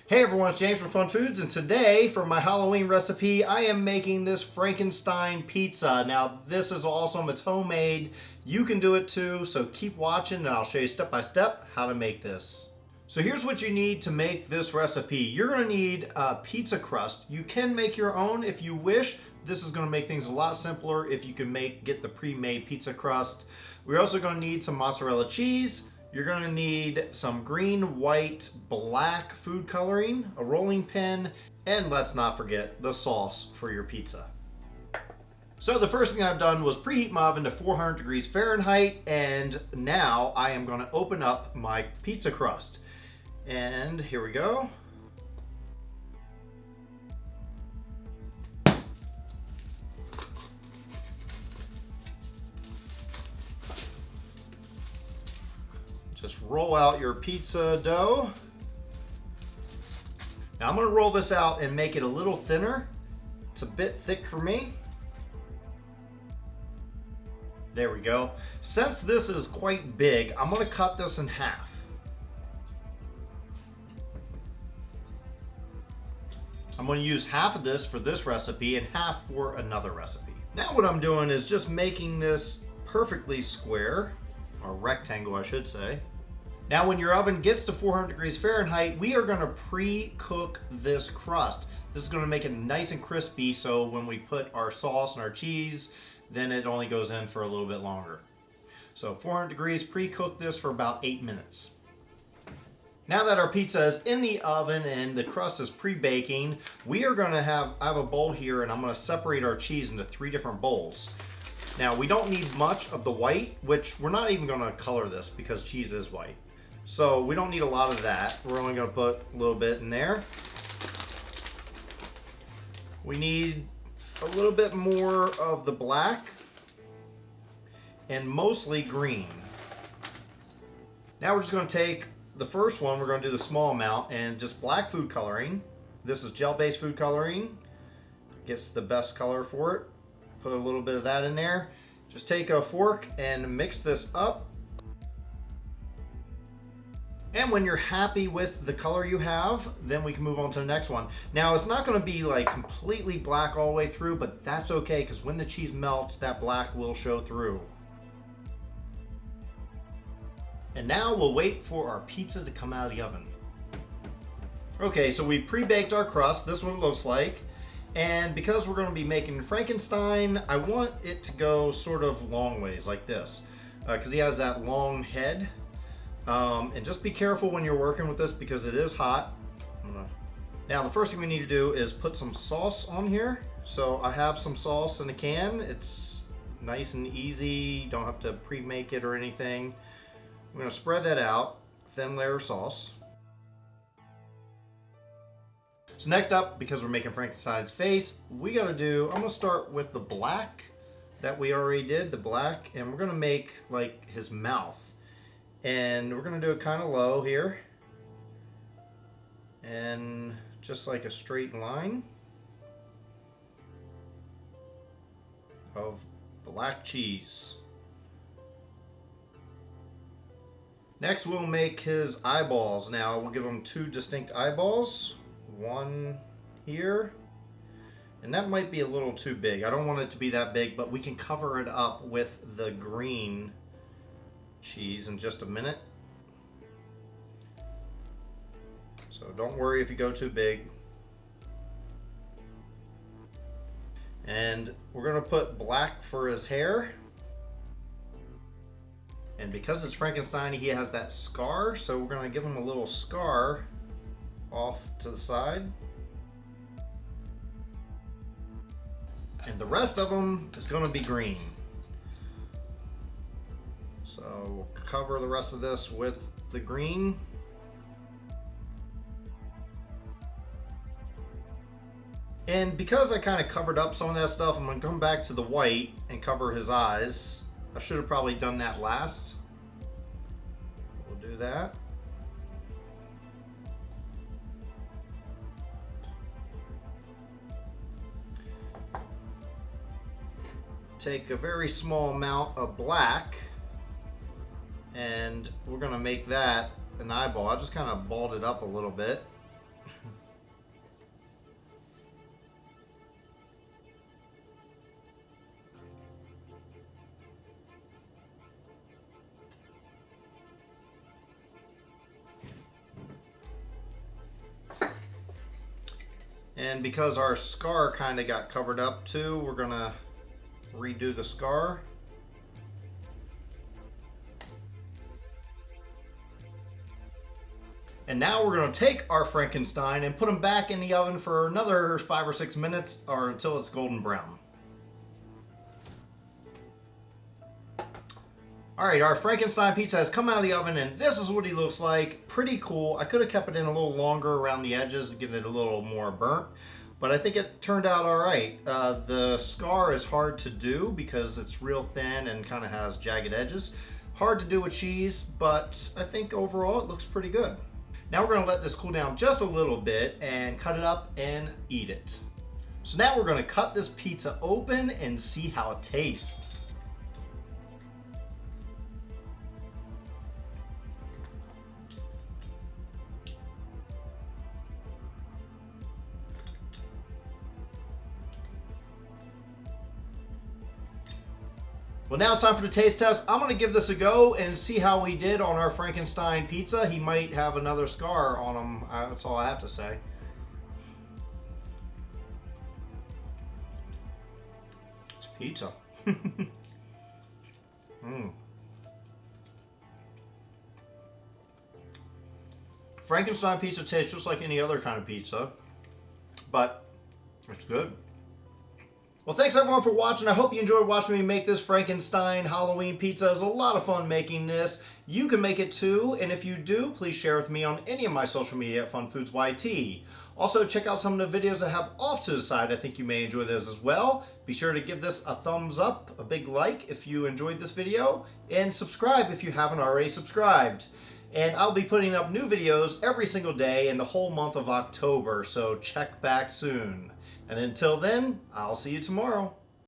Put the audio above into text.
Hey everyone, it's James from FunFoods, and today for my Halloween recipe, I am making this Frankenstein pizza. Now this is awesome, it's homemade. You can do it too, so keep watching and I'll show you step by step how to make this. So here's what you need to make this recipe. You're gonna need a pizza crust. You can make your own if you wish. This is gonna make things a lot simpler if you can get the pre-made pizza crust. We're also gonna need some mozzarella cheese. You're gonna need some green, white, black food coloring, a rolling pin, and let's not forget the sauce for your pizza. So the first thing I've done was preheat my oven to 400 degrees Fahrenheit, and now I am gonna open up my pizza crust. And here we go. Just roll out your pizza dough. Now I'm gonna roll this out and make it a little thinner. It's a bit thick for me. There we go. Since this is quite big, I'm gonna cut this in half. I'm gonna use half of this for this recipe and half for another recipe. Now what I'm doing is just making this perfectly square, or rectangle I should say. Now when your oven gets to 400 degrees Fahrenheit, we are gonna pre-cook this crust. This is gonna make it nice and crispy, so when we put our sauce and our cheese, then it only goes in for a little bit longer. So 400 degrees, pre-cook this for about 8 minutes. Now that our pizza is in the oven and the crust is pre-baking, I have a bowl here and I'm gonna separate our cheese into 3 different bowls. Now we don't need much of the white, which we're not even gonna color this because cheese is white. So we don't need a lot of that. We're only gonna put a little bit in there. We need a little bit more of the black and mostly green. Now we're just gonna take the first one, we're gonna do the small amount and just black food coloring. This is gel-based food coloring. Gets the best color for it. Put a little bit of that in there. Just take a fork and mix this up. And when you're happy with the color you have, then we can move on to the next one. Now it's not gonna be like completely black all the way through, but that's okay because when the cheese melts, that black will show through. And now we'll wait for our pizza to come out of the oven. Okay, so we pre-baked our crust. This is what it looks like. And because we're going to be making Frankenstein, I want it to go sort of long ways like this. Because he has that long head. And just be careful when you're working with this because it is hot. Now the first thing we need to do is put some sauce on here. So I have some sauce in a can. It's nice and easy. Don't have to pre-make it or anything. I'm going to spread that out. Thin layer of sauce. So next up, because we're making Frankenstein's face, I'm gonna start with the black that we already did, the black, and we're gonna make like his mouth. And we're gonna do it kind of low here. And just like a straight line of black cheese. Next we'll make his eyeballs. Now we'll give him 2 distinct eyeballs. One here, and that might be a little too big. I don't want it to be that big, but we can cover it up with the green cheese in just a minute. So don't worry if you go too big. And we're gonna put black for his hair. And because it's Frankenstein, he has that scar, so we're gonna give him a little scar off to the side. And the rest of them is going to be green. So we'll cover the rest of this with the green. And because I kind of covered up some of that stuff, I'm going to come back to the white and cover his eyes. I should have probably done that last. We'll do that. Take a very small amount of black and we're gonna make that an eyeball. I just kind of balled it up a little bit. And because our scar kind of got covered up too, we're gonna redo the scar. And now we're going to take our Frankenstein and put him back in the oven for another 5 or 6 minutes or until it's golden brown. Alright, our Frankenstein pizza has come out of the oven and this is what he looks like. Pretty cool. I could have kept it in a little longer around the edges to get it a little more burnt, but I think it turned out alright. The scar is hard to do because it's real thin and kind of has jagged edges. Hard to do with cheese, but I think overall it looks pretty good. Now we're going to let this cool down just a little bit and cut it up and eat it. So now we're going to cut this pizza open and see how it tastes. Well, now it's time for the taste test. I'm going to give this a go and see how we did on our Frankenstein pizza. He might have another scar on him. That's all I have to say. It's pizza. Frankenstein pizza tastes just like any other kind of pizza, but it's good. Well, thanks everyone for watching. I hope you enjoyed watching me make this Frankenstein Halloween pizza. It was a lot of fun making this. You can make it too, and if you do, please share with me on any of my social media at FunFoodsYT. Also, check out some of the videos I have off to the side. I think you may enjoy those as well. Be sure to give this a thumbs up, a big like if you enjoyed this video, and subscribe if you haven't already subscribed. And I'll be putting up new videos every single day in the whole month of October, so check back soon. And until then, I'll see you tomorrow.